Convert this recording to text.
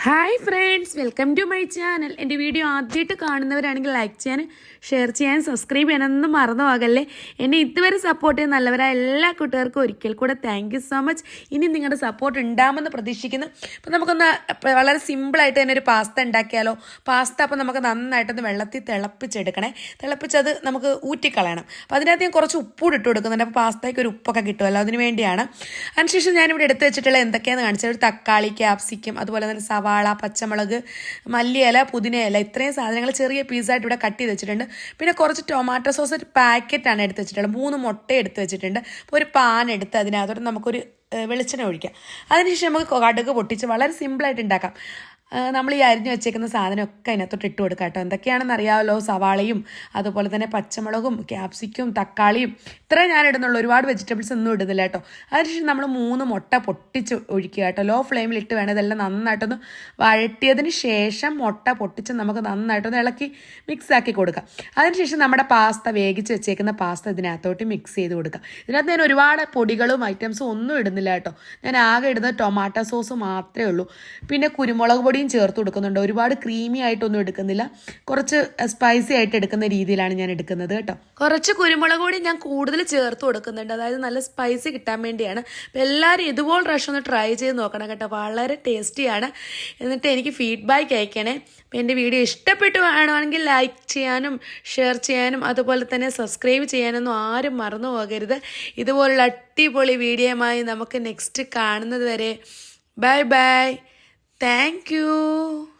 Hi friends, welcome to my channel. എൻ്റെ video ആദ്യമായിട്ട് കാണുന്നവരാണെങ്കിൽ ലൈക്ക് ചെയ്യാനും ഷെയർ ചെയ്യാനും സബ്സ്ക്രൈബ് ചെയ്യാനൊന്നും മറന്നു പോകല്ലേ. എന്നെ ഇതുവരെ സപ്പോർട്ട് ചെയ്യുന്ന നല്ലവരായ എല്ലാ കൂട്ടുകാർക്കും ഒരിക്കൽ കൂടെ താങ്ക് യു സോ മച്ച്. ഇനി നിങ്ങളുടെ സപ്പോർട്ട് ഉണ്ടാകുമെന്ന് പ്രതീക്ഷിക്കുന്നു. അപ്പോൾ നമുക്കൊന്ന് വളരെ സിമ്പിളായിട്ട് തന്നെ ഒരു പാസ്ത ഉണ്ടാക്കിയാലോ. പാസ്ത അപ്പോൾ നമുക്ക് നന്നായിട്ടൊന്ന് വെള്ളത്തിൽ തിളപ്പിച്ചെടുക്കണേ. തിളപ്പിച്ചത് നമുക്ക് ഊറ്റിക്കളയണം. അപ്പോൾ അതിനകത്ത് ഞാൻ കുറച്ച് ഉപ്പൂടെ ഇട്ട് കൊടുക്കുന്നുണ്ട്. അപ്പോൾ പാസ്തയ്ക്ക് ഒരു ഉപ്പൊക്കെ കിട്ടുമല്ലോ, അതിന് വേണ്ടിയാണ്. അതിനുശേഷം ഞാനിവിടെ എടുത്ത് വെച്ചിട്ടുള്ള എന്തൊക്കെയാണെന്ന് കാണിച്ചത്, ഒരു തക്കാളി, ക്യാപ്സിക്കം, അതുപോലെ തന്നെ സവാള, പച്ചമുളക്, മല്ലിയില, പുതിനയില, ഇത്രയും സാധനങ്ങൾ ചെറിയ പീസായിട്ട് ഇവിടെ കട്ട് ചെയ്ത് വെച്ചിട്ടുണ്ട്. പിന്നെ കുറച്ച് ടൊമാറ്റോ സോസ് ഒരു പാക്കറ്റാണ് എടുത്ത് വെച്ചിട്ടുള്ളത്. 3 മുട്ട എടുത്ത് വെച്ചിട്ടുണ്ട്. അപ്പോൾ ഒരു പാൻ എടുത്ത് അതിനകത്തോട്ട് നമുക്കൊരു വെളിച്ചെണ്ണ ഒഴിക്കാം. അതിനുശേഷം നമുക്ക് കടുക് പൊട്ടിച്ച് വളരെ സിമ്പിളായിട്ട് ഉണ്ടാക്കാം. നമ്മൾ ഈ അരിഞ്ഞ് വെച്ചേക്കുന്ന സാധനമൊക്കെ അതിനകത്തോട്ട് ഇട്ട് കൊടുക്കാം കേട്ടോ. എന്തൊക്കെയാണെന്ന് അറിയാമല്ലോ, സവാളയും അതുപോലെ തന്നെ പച്ചമുളകും ക്യാപ്സിക്കും തക്കാളിയും ഇത്രയും ഞാൻ ഇടുന്നുള്ളൂ. ഒരുപാട് വെജിറ്റബിൾസ് ഒന്നും ഇടുന്നില്ല കേട്ടോ. അതിനുശേഷം നമ്മൾ 3 മുട്ട പൊട്ടിച്ച് ഒഴിക്കുക കേട്ടോ. ലോ ഫ്ലെയിമിലിട്ട് വേണം ഇതെല്ലാം നന്നായിട്ടൊന്ന് വഴറ്റിയതിന് ശേഷം മുട്ട പൊട്ടിച്ച് നമുക്ക് നന്നായിട്ടൊന്ന് ഇളക്കി മിക്സാക്കി കൊടുക്കാം. അതിനുശേഷം നമ്മുടെ പാസ്ത, വേവിച്ച് വെച്ചേക്കുന്ന പാസ്ത ഇതിനകത്തോട്ട് മിക്സ് ചെയ്ത് കൊടുക്കാം. ഇതിനകത്ത് ഞാൻ ഒരുപാട് പൊടികളും ഐറ്റംസും ഒന്നും ഇടുന്നില്ല കേട്ടോ. ഞാൻ ആകെ ഇടുന്നത് ടൊമാറ്റോ സോസ് മാത്രമേ ഉള്ളൂ. പിന്നെ കുരുമുളക് പൊടി ചേർത്ത് കൊടുക്കുന്നുണ്ട്. ഒരുപാട് ക്രീമി ആയിട്ടൊന്നും എടുക്കുന്നില്ല, കുറച്ച് സ്പൈസി ആയിട്ട് എടുക്കുന്ന രീതിയിലാണ് ഞാൻ എടുക്കുന്നത് കേട്ടോ. കുറച്ച് കുരുമുളക് പൊടി ഞാൻ കൂടുതൽ ചേർത്ത് കൊടുക്കുന്നുണ്ട്, അതായത് നല്ല സ്പൈസി കിട്ടാൻ വേണ്ടിയാണ്. അപ്പം എല്ലാവരും ഇതുപോലെ പ്രാവശ്യം ഒന്ന് ട്രൈ ചെയ്ത് നോക്കണം കേട്ടോ. വളരെ ടേസ്റ്റിയാണ്. എന്നിട്ട് എനിക്ക് ഫീഡ്ബാക്ക് അയക്കണേ. അപ്പം എൻ്റെ വീഡിയോ ഇഷ്ടപ്പെട്ടു വേണമെങ്കിൽ ലൈക്ക് ചെയ്യാനും ഷെയർ ചെയ്യാനും അതുപോലെ തന്നെ സബ്സ്ക്രൈബ് ചെയ്യാനൊന്നും ആരും മറന്നു പോകരുത്. ഇതുപോലുള്ള അടിപൊളി വീഡിയോയുമായി നമുക്ക് നെക്സ്റ്റ് കാണുന്നത് വരെ ബൈ ബൈ. Thank you.